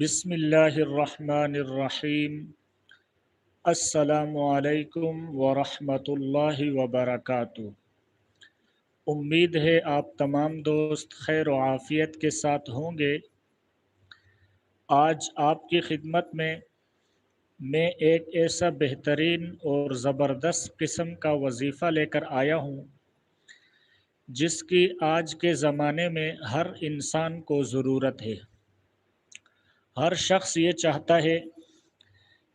بسم اللہ الرحمن الرحیم۔ السلام علیکم ورحمۃ اللہ وبرکاتہ۔ امید ہے آپ تمام دوست خیر و عافیت کے ساتھ ہوں گے۔ آج آپ کی خدمت میں ایک ایسا بہترین اور زبردست قسم کا وظیفہ لے کر آیا ہوں جس کی آج کے زمانے میں ہر انسان کو ضرورت ہے۔ ہر شخص یہ چاہتا ہے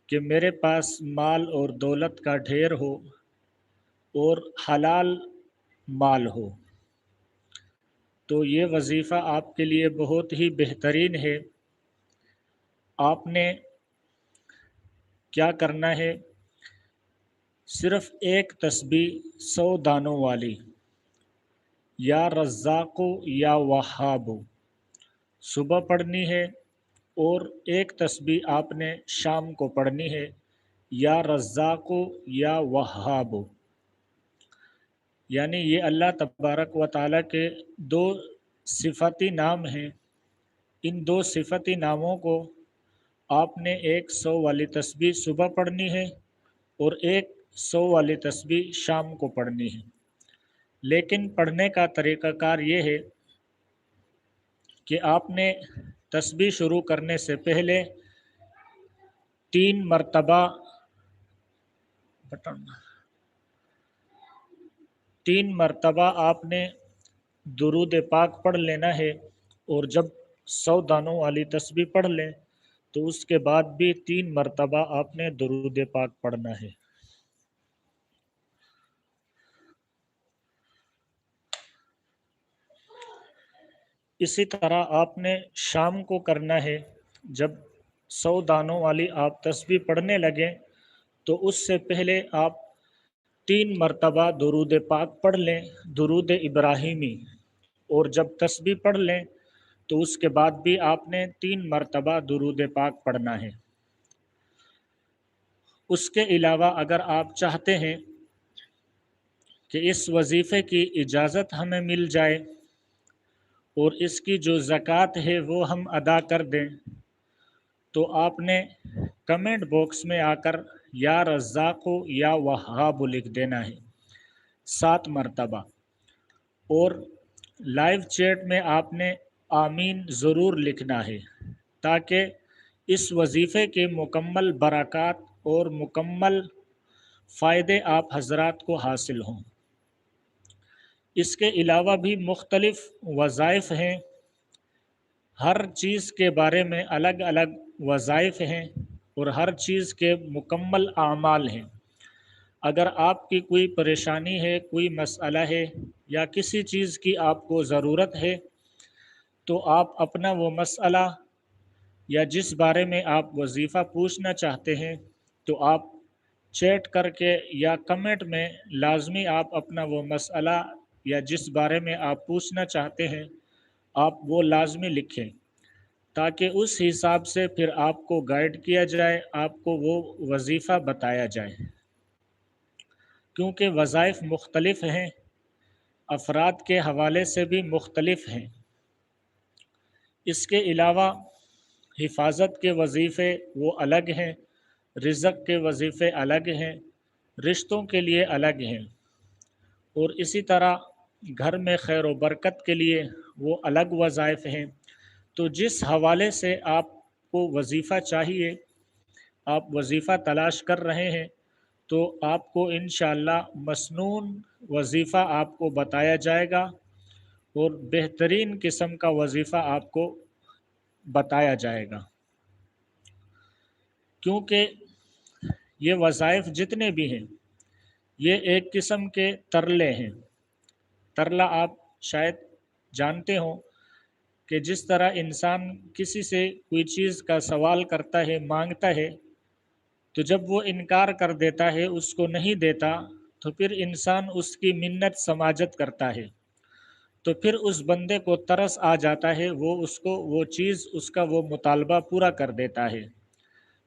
کہ میرے پاس مال اور دولت کا ڈھیر ہو اور حلال مال ہو۔ تو یہ وظیفہ آپ کے لیے بہت ہی بہترین ہے۔ آپ نے کیا کرنا ہے؟ صرف ایک تسبیح 100 دانوں والی، یا رزاق یا وہاب، صبح پڑھنی ہے، اور ایک تسبیح آپ نے شام کو پڑھنی ہے، یا رزاق یا وہاب۔ یعنی یہ اللہ تبارک و تعالیٰ کے دو صفتی نام ہیں۔ ان دو صفتی ناموں کو آپ نے ایک 100 والی تسبیح صبح پڑھنی ہے اور ایک 100 والی تسبیح شام کو پڑھنی ہے۔ لیکن پڑھنے کا طریقہ کار یہ ہے کہ آپ نے تسبیح شروع کرنے سے پہلے 3 مرتبہ آپ نے درود پاک پڑھ لینا ہے، اور جب 100 دانوں والی تسبیح پڑھ لیں تو اس کے بعد بھی 3 مرتبہ آپ نے درود پاک پڑھنا ہے۔ اسی طرح آپ نے شام کو کرنا ہے۔ جب 100 دانوں والی آپ تسبیح پڑھنے لگیں تو اس سے پہلے آپ 3 مرتبہ درود پاک پڑھ لیں، درود ابراہیمی، اور جب تسبیح پڑھ لیں تو اس کے بعد بھی آپ نے 3 مرتبہ درود پاک پڑھنا ہے۔ اس کے علاوہ اگر آپ چاہتے ہیں کہ اس وظیفے کی اجازت ہمیں مل جائے اور اس کی جو زکوٰۃ ہے وہ ہم ادا کر دیں، تو آپ نے کمنٹ باکس میں آ کر یا رزاق یا وہاب لکھ دینا ہے 7 مرتبہ، اور لائیو چیٹ میں آپ نے آمین ضرور لکھنا ہے، تاکہ اس وظیفے کے مکمل برکات اور مکمل فائدے آپ حضرات کو حاصل ہوں۔ اس کے علاوہ بھی مختلف وظائف ہیں، ہر چیز کے بارے میں الگ الگ وظائف ہیں اور ہر چیز کے مکمل اعمال ہیں۔ اگر آپ کی کوئی پریشانی ہے، کوئی مسئلہ ہے، یا کسی چیز کی آپ کو ضرورت ہے، تو آپ اپنا وہ مسئلہ یا جس بارے میں آپ وظیفہ پوچھنا چاہتے ہیں تو آپ چیٹ کر کے یا کمنٹ میں لازمی آپ اپنا وہ مسئلہ یا جس بارے میں آپ پوچھنا چاہتے ہیں آپ وہ لازمی لکھیں، تاکہ اس حساب سے پھر آپ کو گائیڈ کیا جائے، آپ کو وہ وظیفہ بتایا جائے۔ کیونکہ وظائف مختلف ہیں، افراد کے حوالے سے بھی مختلف ہیں۔ اس کے علاوہ حفاظت کے وظیفے وہ الگ ہیں، رزق کے وظیفے الگ ہیں، رشتوں کے لیے الگ ہیں، اور اسی طرح گھر میں خیر و برکت کے لیے وہ الگ وظائف ہیں۔ تو جس حوالے سے آپ کو وظیفہ چاہیے، آپ وظیفہ تلاش کر رہے ہیں، تو آپ کو انشاءاللہ مسنون وظیفہ آپ کو بتایا جائے گا، اور بہترین قسم کا وظیفہ آپ کو بتایا جائے گا۔ کیونکہ یہ وظائف جتنے بھی ہیں یہ ایک قسم کے ترلے ہیں۔ ترلا آپ شاید جانتے ہوں کہ جس طرح انسان کسی سے کوئی چیز کا سوال کرتا ہے، مانگتا ہے، تو جب وہ انکار کر دیتا ہے، اس کو نہیں دیتا، تو پھر انسان اس کی منت سماجت کرتا ہے، تو پھر اس بندے کو ترس آ جاتا ہے، وہ اس کو وہ چیز، اس کا وہ مطالبہ پورا کر دیتا ہے۔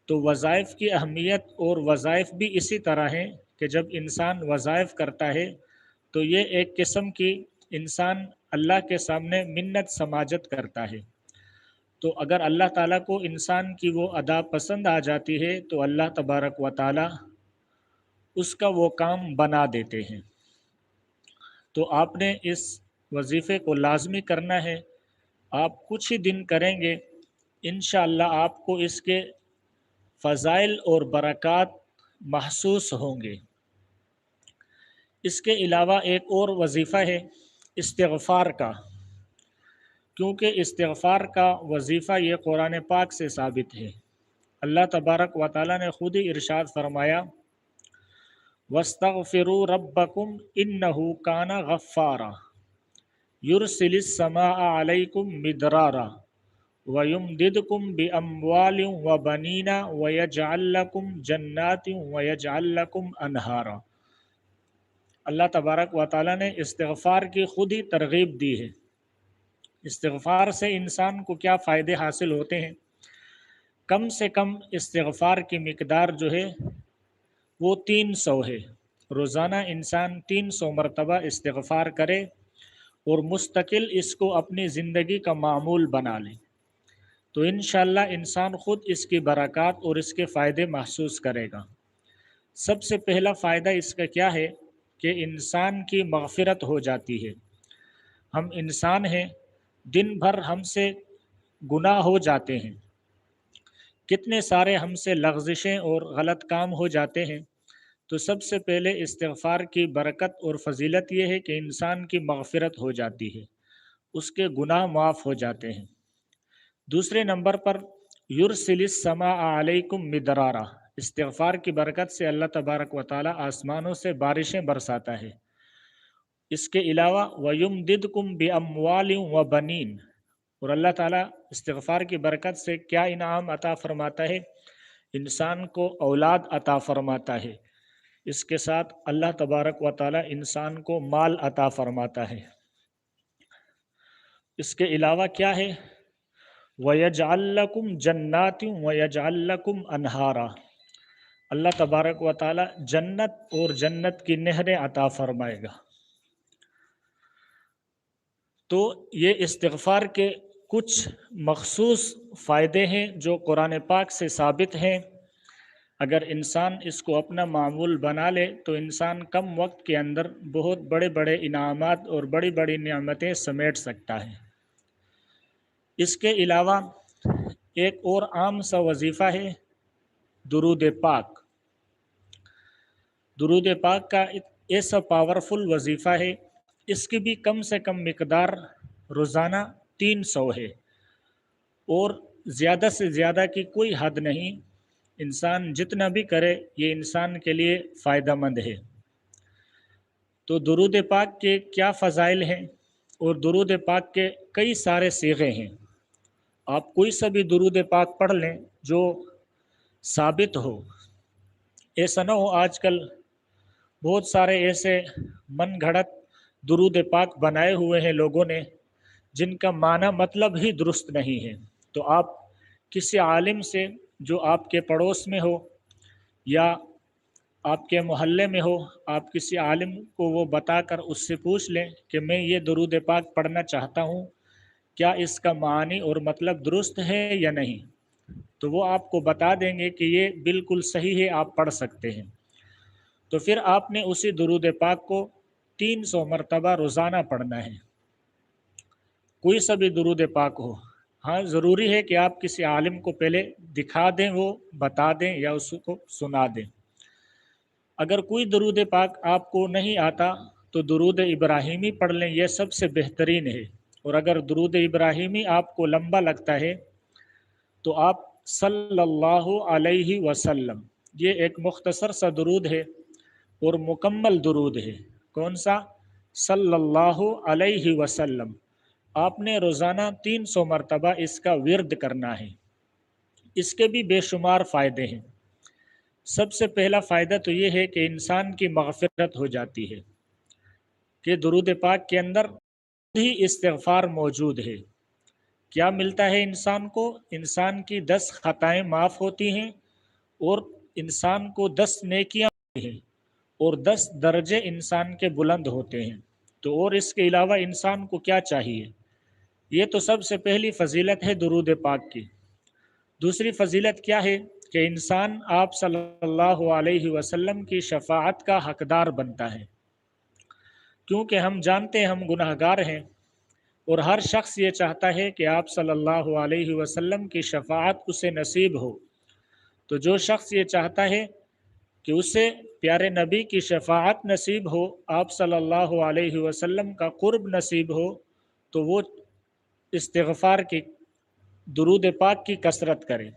تو وظائف کی اہمیت اور وظائف بھی اسی طرح ہیں کہ جب انسان وظائف کرتا ہے تو یہ ایک قسم کی انسان اللہ کے سامنے منت سماجت کرتا ہے۔ تو اگر اللہ تعالیٰ کو انسان کی وہ ادا پسند آ جاتی ہے تو اللہ تبارک و تعالیٰ اس کا وہ کام بنا دیتے ہیں۔ تو آپ نے اس وظیفے کو لازمی کرنا ہے۔ آپ کچھ ہی دن کریں گے، انشاءاللہ آپ کو اس کے فضائل اور برکات محسوس ہوں گے۔ اس کے علاوہ ایک اور وظیفہ ہے استغفار کا، کیونکہ استغفار کا وظیفہ یہ قرآن پاک سے ثابت ہے۔ اللہ تبارک و تعالیٰ نے خود ہی ارشاد فرمایا وَاسْتَغْفِرُوا رَبَّكُمْ إِنَّهُ كَانَ غَفَّارًا يُرْسِلِ السَّمَاءَ عَلَيْكُمْ مِدْرَارًا وَيُمْدِدْكُمْ بِأَمْوَالٍ وَبَنِينَ وَيَجْعَلْ لَكُمْ جَنَّاتٍ وَيَجْعَلْ لَكُمْ أَنْهَارًا۔ اللہ تبارک و تعالیٰ نے استغفار کی خود ہی ترغیب دی ہے۔ استغفار سے انسان کو کیا فائدے حاصل ہوتے ہیں؟ کم سے کم استغفار کی مقدار جو ہے وہ 300 ہے۔ روزانہ انسان 300 مرتبہ استغفار کرے اور مستقل اس کو اپنی زندگی کا معمول بنا لے تو انشاءاللہ انسان خود اس کی برکات اور اس کے فائدے محسوس کرے گا۔ سب سے پہلا فائدہ اس کا کیا ہے کہ انسان کی مغفرت ہو جاتی ہے۔ ہم انسان ہیں، دن بھر ہم سے گناہ ہو جاتے ہیں، کتنے سارے ہم سے لغزشیں اور غلط کام ہو جاتے ہیں۔ تو سب سے پہلے استغفار کی برکت اور فضیلت یہ ہے کہ انسان کی مغفرت ہو جاتی ہے، اس کے گناہ معاف ہو جاتے ہیں۔ دوسرے نمبر پر یرسل السماء علیکم مدرارا، استغفار کی برکت سے اللہ تبارک و تعالی آسمانوں سے بارشیں برساتا ہے۔ اس کے علاوہ وَيُمْدِدْكُمْ بِأَمْوَالٍ وَبَنِينَ، اور اللہ تعالیٰ استغفار کی برکت سے کیا انعام عطا فرماتا ہے؟ انسان کو اولاد عطا فرماتا ہے۔ اس کے ساتھ اللہ تبارک و تعالیٰ انسان کو مال عطا فرماتا ہے۔ اس کے علاوہ کیا ہے؟ وَيَجْعَلْ لَكُمْ جَنَّاتٍ وَيَجْعَلْ لَكُمْ أَنْهَارًا، اللہ تبارک و تعالیٰ جنت اور جنت کی نہریں عطا فرمائے گا۔ تو یہ استغفار کے کچھ مخصوص فائدے ہیں جو قرآن پاک سے ثابت ہیں۔ اگر انسان اس کو اپنا معمول بنا لے تو انسان کم وقت کے اندر بہت بڑے بڑے انعامات اور بڑی بڑی نعمتیں سمیٹ سکتا ہے۔ اس کے علاوہ ایک اور عام سا وظیفہ ہے درود پاک۔ درود پاک کا ایسا پاورفل وظیفہ ہے، اس کی بھی کم سے کم مقدار روزانہ 300 ہے، اور زیادہ سے زیادہ کی کوئی حد نہیں۔ انسان جتنا بھی کرے یہ انسان کے لیے فائدہ مند ہے۔ تو درود پاک کے کیا فضائل ہیں؟ اور درود پاک کے کئی سارے صیغے ہیں۔ آپ کوئی سا بھی درود پاک پڑھ لیں جو ثابت ہو۔ ایسا نہ ہو آج کل بہت سارے ایسے من گھڑت درود پاک بنائے ہوئے ہیں لوگوں نے جن کا معنی مطلب ہی درست نہیں ہے۔ تو آپ کسی عالم سے جو آپ کے پڑوس میں ہو یا آپ کے محلے میں ہو، آپ کسی عالم کو وہ بتا کر اس سے پوچھ لیں کہ میں یہ درود پاک پڑھنا چاہتا ہوں، کیا اس کا معنی اور مطلب درست ہے یا نہیں؟ تو وہ آپ کو بتا دیں گے کہ یہ بالکل صحیح ہے، آپ پڑھ سکتے ہیں۔ تو پھر آپ نے اسی درود پاک کو 300 مرتبہ روزانہ پڑھنا ہے، کوئی سا بھی درود پاک ہو۔ ہاں ضروری ہے کہ آپ کسی عالم کو پہلے دکھا دیں، وہ بتا دیں یا اس کو سنا دیں۔ اگر کوئی درود پاک آپ کو نہیں آتا تو درود ابراہیمی پڑھ لیں، یہ سب سے بہترین ہے۔ اور اگر درود ابراہیمی آپ کو لمبا لگتا ہے تو آپ صلی اللہ علیہ وسلم، یہ ایک مختصر سا درود ہے اور مکمل درود ہے۔ کون سا؟ صلی اللہ علیہ وسلم۔ آپ نے روزانہ 300 مرتبہ اس کا ورد کرنا ہے۔ اس کے بھی بے شمار فائدے ہیں۔ سب سے پہلا فائدہ تو یہ ہے کہ انسان کی مغفرت ہو جاتی ہے، کہ درود پاک کے اندر ہی استغفار موجود ہے۔ کیا ملتا ہے انسان کو؟ انسان کی 10 خطائیں معاف ہوتی ہیں اور انسان کو 10 نیکیاں ملتی ہیں اور 10 درجے انسان کے بلند ہوتے ہیں۔ تو اور اس کے علاوہ انسان کو کیا چاہیے یہ تو سب سے پہلی فضیلت ہے درود پاک کی۔ دوسری فضیلت کیا ہے کہ انسان آپ صلی اللہ علیہ وسلم کی شفاعت کا حقدار بنتا ہے، کیونکہ ہم جانتے ہیں ہم گناہ گار ہیں، اور ہر شخص یہ چاہتا ہے کہ آپ صلی اللہ علیہ وسلم کی شفاعت اسے نصیب ہو۔ تو جو شخص یہ چاہتا ہے کہ اسے پیارے نبی کی شفاعت نصیب ہو، آپ صلی اللہ علیہ وسلم کا قرب نصیب ہو، تو وہ استغفار کی، درود پاک کی کثرت کرے۔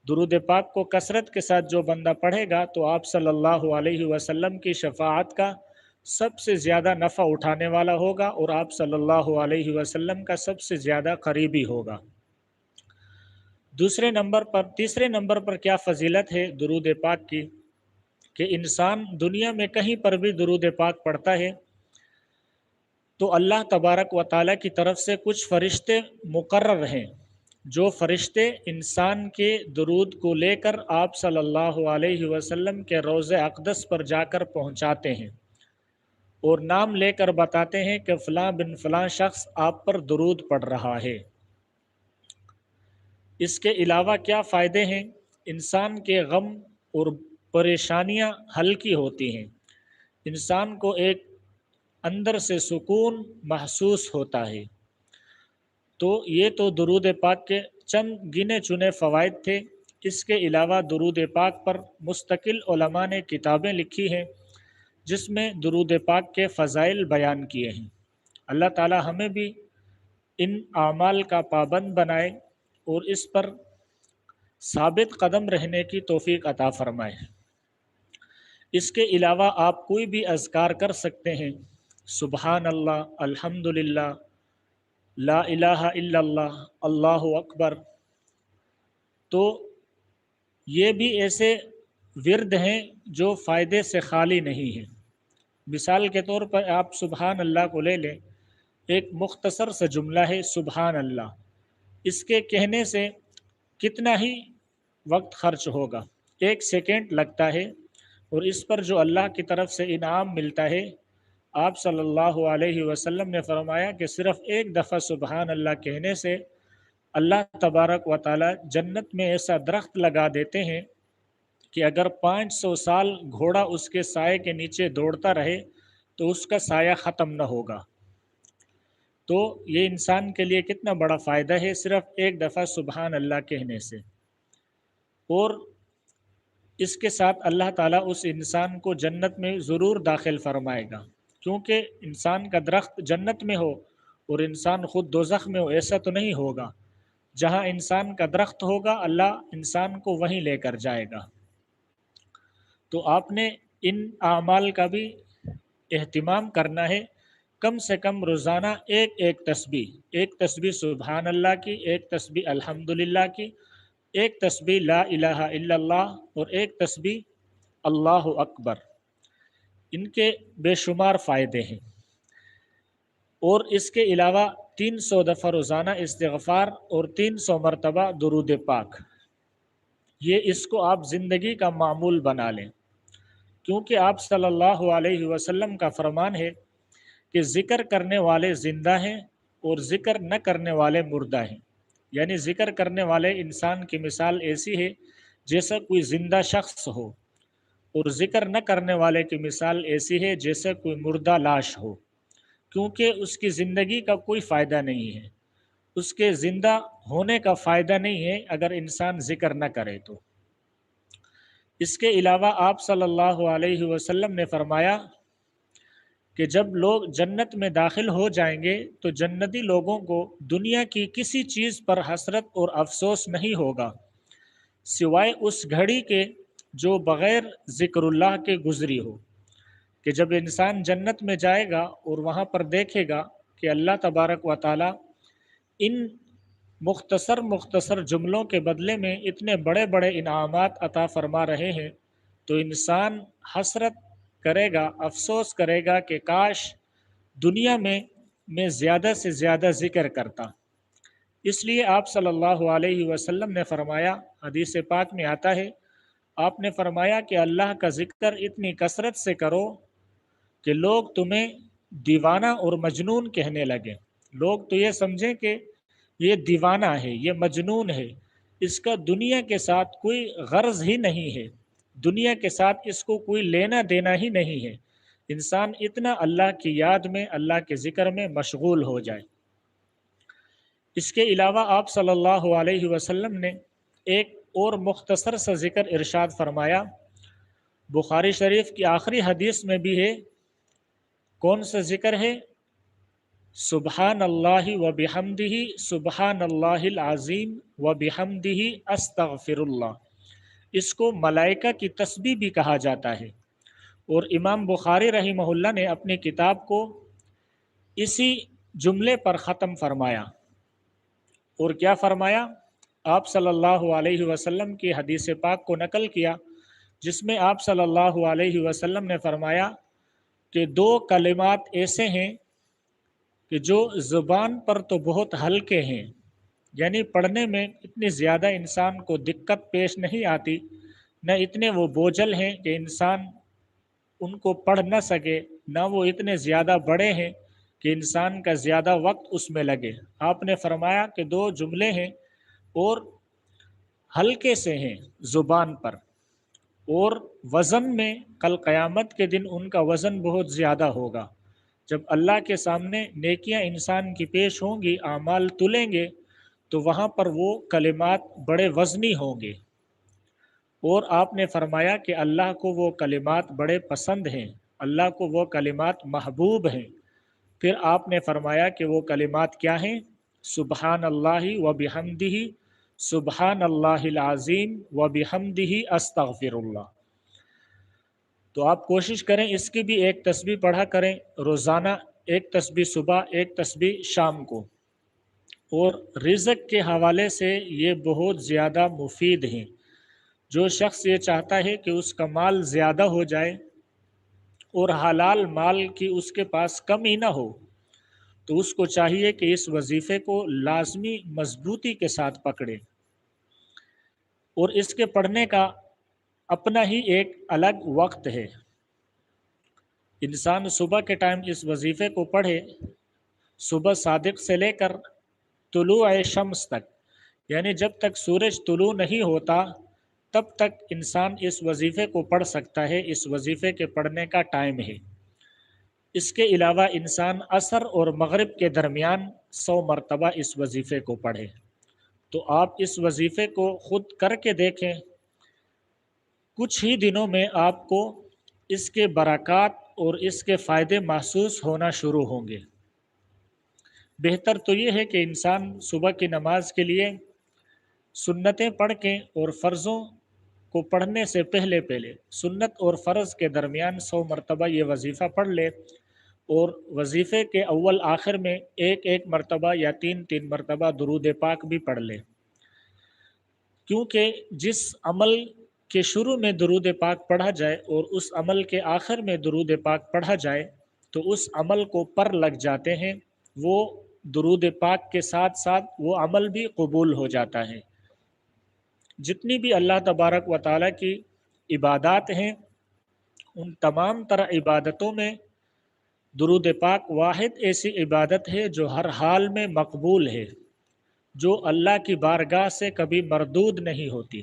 درود پاک کو کثرت کے ساتھ جو بندہ پڑھے گا تو آپ صلی اللہ علیہ وسلم کی شفاعت کا سب سے زیادہ نفع اٹھانے والا ہوگا، اور آپ صلی اللہ علیہ وسلم کا سب سے زیادہ قریبی ہوگا۔ تیسرے نمبر پر کیا فضیلت ہے درود پاک کی کہ انسان دنیا میں کہیں پر بھی درود پاک پڑھتا ہے تو اللہ تبارک و تعالیٰ کی طرف سے کچھ فرشتے مقرر ہیں، جو فرشتے انسان کے درود کو لے کر آپ صلی اللہ علیہ وسلم کے روضہ اقدس پر جا کر پہنچاتے ہیں، اور نام لے کر بتاتے ہیں کہ فلاں بن فلاں شخص آپ پر درود پڑھ رہا ہے۔ اس کے علاوہ کیا فائدے ہیں؟ انسان کے غم اور پریشانیاں ہلکی ہوتی ہیں، انسان کو ایک اندر سے سکون محسوس ہوتا ہے۔ تو یہ تو درود پاک کے چند گنے چنے فوائد تھے۔ اس کے علاوہ درود پاک پر مستقل علماء نے کتابیں لکھی ہیں جس میں درود پاک کے فضائل بیان کیے ہیں۔ اللہ تعالی ہمیں بھی ان اعمال کا پابند بنائے اور اس پر ثابت قدم رہنے کی توفیق عطا فرمائے۔ اس کے علاوہ آپ کوئی بھی اذکار کر سکتے ہیں، سبحان اللہ، الحمدللہ، لا الہ الا اللہ، اللہ اکبر۔ تو یہ بھی ایسے ورد ہیں جو فائدے سے خالی نہیں ہیں۔ مثال کے طور پر آپ سبحان اللہ کو لے لیں، ایک مختصر سا جملہ ہے سبحان اللہ، اس کے کہنے سے کتنا ہی وقت خرچ ہوگا، 1 سیکنڈ لگتا ہے، اور اس پر جو اللہ کی طرف سے انعام ملتا ہے، آپ صلی اللہ علیہ وسلم نے فرمایا کہ صرف ایک دفعہ سبحان اللہ کہنے سے اللہ تبارک و تعالی جنت میں ایسا درخت لگا دیتے ہیں کہ اگر 500 سال گھوڑا اس کے سائے کے نیچے دوڑتا رہے تو اس کا سایہ ختم نہ ہوگا۔ تو یہ انسان کے لیے کتنا بڑا فائدہ ہے صرف ایک دفعہ سبحان اللہ کہنے سے۔ اور اس کے ساتھ اللہ تعالیٰ اس انسان کو جنت میں ضرور داخل فرمائے گا، کیونکہ انسان کا درخت جنت میں ہو اور انسان خود دوزخ میں ہو، ایسا تو نہیں ہوگا۔ جہاں انسان کا درخت ہوگا اللہ انسان کو وہیں لے کر جائے گا۔ تو آپ نے ان اعمال کا بھی اہتمام کرنا ہے، کم سے کم روزانہ ایک تسبیح سبحان اللہ کی، ایک تسبیح الحمدللہ کی، ایک تسبیح لا الہ الا اللہ، اور ایک تسبیح اللہ اکبر۔ ان کے بے شمار فائدے ہیں۔ اور اس کے علاوہ 300 دفعہ روزانہ استغفار اور 300 مرتبہ درود پاک، یہ اس کو آپ زندگی کا معمول بنا لیں، کیونکہ آپ صلی اللہ علیہ وسلم کا فرمان ہے کہ ذکر کرنے والے زندہ ہیں اور ذکر نہ کرنے والے مردہ ہیں۔ یعنی ذکر کرنے والے انسان کی مثال ایسی ہے جیسا کوئی زندہ شخص ہو، اور ذکر نہ کرنے والے کی مثال ایسی ہے جیسے کوئی مردہ لاش ہو، کیونکہ اس کی زندگی کا کوئی فائدہ نہیں ہے، اس کے زندہ ہونے کا فائدہ نہیں ہے اگر انسان ذکر نہ کرے تو۔ اس کے علاوہ آپ صلی اللہ علیہ وسلم نے فرمایا کہ جب لوگ جنت میں داخل ہو جائیں گے تو جنتی لوگوں کو دنیا کی کسی چیز پر حسرت اور افسوس نہیں ہوگا سوائے اس گھڑی کے جو بغیر ذکر اللہ کے گزری ہو۔ کہ جب انسان جنت میں جائے گا اور وہاں پر دیکھے گا کہ اللہ تبارک و تعالی ان مختصر جملوں کے بدلے میں اتنے بڑے بڑے انعامات عطا فرما رہے ہیں، تو انسان حسرت کرے گا، افسوس کرے گا کہ کاش دنیا میں زیادہ سے زیادہ ذکر کرتا۔ اس لیے آپ صلی اللہ علیہ وسلم نے فرمایا، حدیث پاک میں آتا ہے، آپ نے فرمایا کہ اللہ کا ذکر اتنی کثرت سے کرو کہ لوگ تمہیں دیوانہ اور مجنون کہنے لگے۔ لوگ تو یہ سمجھیں کہ یہ دیوانہ ہے، یہ مجنون ہے، اس کا دنیا کے ساتھ کوئی غرض ہی نہیں ہے، دنیا کے ساتھ اس کو کوئی لینا دینا ہی نہیں ہے، انسان اتنا اللہ کی یاد میں، اللہ کے ذکر میں مشغول ہو جائے۔ اس کے علاوہ آپ صلی اللہ علیہ وسلم نے ایک اور مختصر سا ذکر ارشاد فرمایا، بخاری شریف کی آخری حدیث میں بھی ہے۔ کون سا ذکر ہے؟ سبحان اللہ و بحمدہ، سبحان اللہ العظیم و بحمدہ استغفر اللہ۔ اس کو ملائکہ کی تسبیح بھی کہا جاتا ہے، اور امام بخاری رحمہ اللہ نے اپنی کتاب کو اسی جملے پر ختم فرمایا، اور کیا فرمایا؟ آپ صلی اللہ علیہ وسلم کی حدیث پاک کو نقل کیا، جس میں آپ صلی اللہ علیہ وسلم نے فرمایا کہ دو کلمات ایسے ہیں کہ جو زبان پر تو بہت ہلکے ہیں، یعنی پڑھنے میں اتنی زیادہ انسان کو دقت پیش نہیں آتی، نہ اتنے وہ بوجھل ہیں کہ انسان ان کو پڑھ نہ سکے، نہ وہ اتنے زیادہ بڑے ہیں کہ انسان کا زیادہ وقت اس میں لگے۔ آپ نے فرمایا کہ دو جملے ہیں اور ہلکے سے ہیں زبان پر، اور وزن میں کل قیامت کے دن ان کا وزن بہت زیادہ ہوگا۔ جب اللہ کے سامنے نیکیاں انسان کی پیش ہوں گی، اعمال تلیں گے، تو وہاں پر وہ کلمات بڑے وزنی ہوں گے، اور آپ نے فرمایا کہ اللہ کو وہ کلمات بڑے پسند ہیں، اللہ کو وہ کلمات محبوب ہیں۔ پھر آپ نے فرمایا کہ وہ کلمات کیا ہیں؟ سبحان اللہ و بحمدہ، سبحان اللہ العظیم و بحمدہ استغفر اللہ۔ تو آپ کوشش کریں اس کی بھی ایک تسبیح پڑھا کریں روزانہ، ایک تسبیح صبح، ایک تسبیح شام کو۔ اور رزق کے حوالے سے یہ بہت زیادہ مفید ہیں۔ جو شخص یہ چاہتا ہے کہ اس کا مال زیادہ ہو جائے اور حلال مال کی اس کے پاس کمی نہ ہو، تو اس کو چاہیے کہ اس وظیفے کو لازمی مضبوطی کے ساتھ پکڑے، اور اس کے پڑھنے کا اپنا ہی ایک الگ وقت ہے۔ انسان صبح کے ٹائم اس وظیفے کو پڑھے، صبح صادق سے لے کر طلوع شمس تک، یعنی جب تک سورج طلوع نہیں ہوتا تب تک انسان اس وظیفے کو پڑھ سکتا ہے، اس وظیفے کے پڑھنے کا ٹائم ہے۔ اس کے علاوہ انسان عصر اور مغرب کے درمیان 100 مرتبہ اس وظیفے کو پڑھے۔ تو آپ اس وظیفے کو خود کر کے دیکھیں، کچھ ہی دنوں میں آپ کو اس کے برکات اور اس کے فائدے محسوس ہونا شروع ہوں گے۔ بہتر تو یہ ہے کہ انسان صبح کی نماز کے لیے سنتیں پڑھ کے اور فرضوں کو پڑھنے سے پہلے سنت اور فرض کے درمیان 100 مرتبہ یہ وظیفہ پڑھ لے، اور وظیفے کے اول آخر میں ایک ایک مرتبہ یا 3 مرتبہ درود پاک بھی پڑھ لے، کیونکہ جس عمل کے شروع میں درود پاک پڑھا جائے اور اس عمل کے آخر میں درود پاک پڑھا جائے تو اس عمل کو پر لگ جاتے ہیں، وہ درود پاک کے ساتھ ساتھ وہ عمل بھی قبول ہو جاتا ہے۔ جتنی بھی اللہ تبارک و تعالیٰ کی عبادات ہیں، ان تمام طرح عبادتوں میں درود پاک واحد ایسی عبادت ہے جو ہر حال میں مقبول ہے، جو اللہ کی بارگاہ سے کبھی مردود نہیں ہوتی۔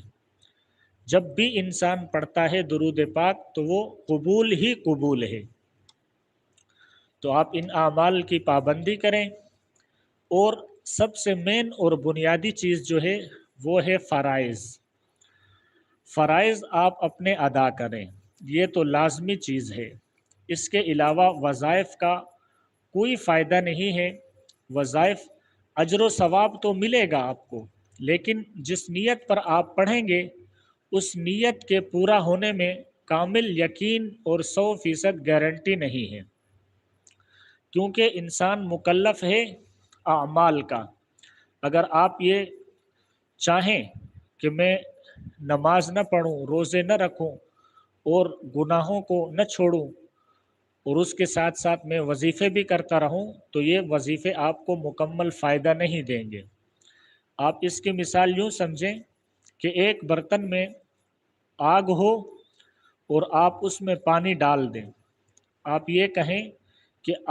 جب بھی انسان پڑھتا ہے درود پاک تو وہ قبول ہی قبول ہے۔ تو آپ ان اعمال کی پابندی کریں، اور سب سے مین اور بنیادی چیز جو ہے وہ ہے فرائض۔ فرائض آپ اپنے ادا کریں، یہ تو لازمی چیز ہے۔ اس کے علاوہ وظائف کا کوئی فائدہ نہیں ہے۔ وظائف اجر و ثواب تو ملے گا آپ کو، لیکن جس نیت پر آپ پڑھیں گے اس نیت کے پورا ہونے میں کامل یقین اور 100% گارنٹی نہیں ہے، کیونکہ انسان مکلف ہے اعمال کا۔ اگر آپ یہ چاہیں کہ میں نماز نہ پڑھوں، روزے نہ رکھوں اور گناہوں کو نہ چھوڑوں، اور اس کے ساتھ ساتھ میں وظیفے بھی کرتا رہوں، تو یہ وظیفے آپ کو مکمل فائدہ نہیں دیں گے۔ آپ اس کی مثال یوں سمجھیں کہ ایک برتن میں آگ ہو اور آپ اس میں پانی ڈال دیں۔ آپ یہ کہیں کہ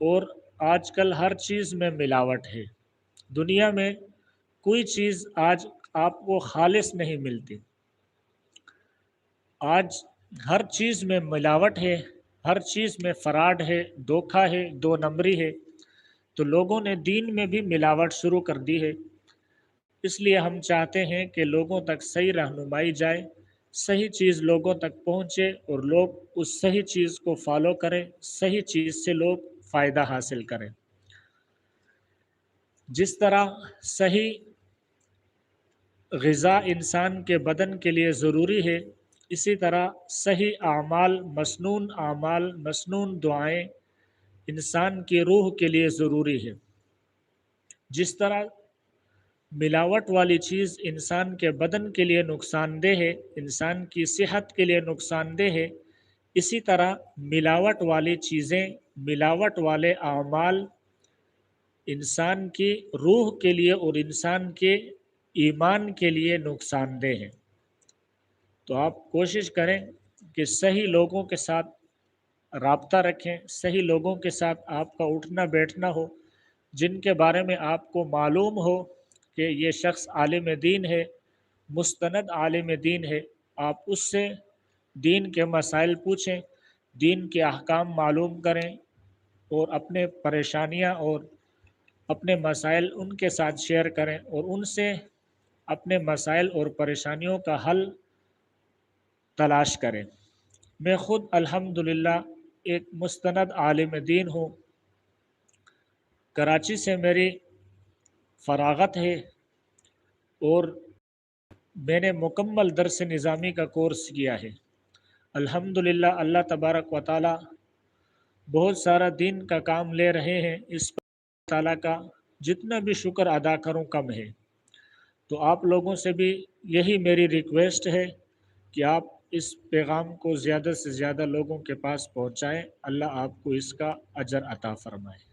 اور آج کل ہر چیز میں ملاوٹ ہے۔ دنیا میں کوئی چیز آج آپ کو خالص نہیں ملتی، آج ہر چیز میں ملاوٹ ہے، ہر چیز میں فراڈ ہے، دھوکہ ہے، دو نمبری ہے۔ تو لوگوں نے دین میں بھی ملاوٹ شروع کر دی ہے۔ اس لیے ہم چاہتے ہیں کہ لوگوں تک صحیح رہنمائی جائے، صحیح چیز لوگوں تک پہنچے اور لوگ اس صحیح چیز کو فالو کریں، صحیح چیز سے لوگ فائدہ حاصل کریں۔ جس طرح صحیح غذا انسان کے بدن کے لیے ضروری ہے، اسی طرح صحیح اعمال، مسنون دعائیں انسان کی روح کے لیے ضروری ہے۔ جس طرح ملاوٹ والی چیز انسان کے بدن کے لیے نقصان دہ ہے، انسان کی صحت کے لیے نقصان دہ ہے، اسی طرح ملاوٹ والی چیزیں، ملاوٹ والے اعمال انسان کی روح کے لیے اور انسان کے ایمان کے لیے نقصان دہ ہیں۔ تو آپ کوشش کریں کہ صحیح لوگوں کے ساتھ رابطہ رکھیں، صحیح لوگوں کے ساتھ آپ کا اٹھنا بیٹھنا ہو، جن کے بارے میں آپ کو معلوم ہو کہ یہ شخص عالم دین ہے، مستند عالم دین ہے۔ آپ اس سے دین کے مسائل پوچھیں، دین کے احکام معلوم کریں اور اپنے پریشانیاں اور اپنے مسائل ان کے ساتھ شیئر کریں اور ان سے اپنے مسائل اور پریشانیوں کا حل تلاش کریں۔ میں خود الحمدللہ ایک مستند عالم دین ہوں، کراچی سے میری فراغت ہے اور میں نے مکمل درس نظامی کا کورس کیا ہے۔ الحمدللہ اللہ تبارک و تعالی بہت سارا دین کا کام لے رہے ہیں، اس پر اللہ تعالیٰ کا جتنا بھی شکر ادا کروں کم ہے۔ تو آپ لوگوں سے بھی یہی میری ریکویسٹ ہے کہ آپ اس پیغام کو زیادہ سے زیادہ لوگوں کے پاس پہنچائیں۔ اللہ آپ کو اس کا اجر عطا فرمائے۔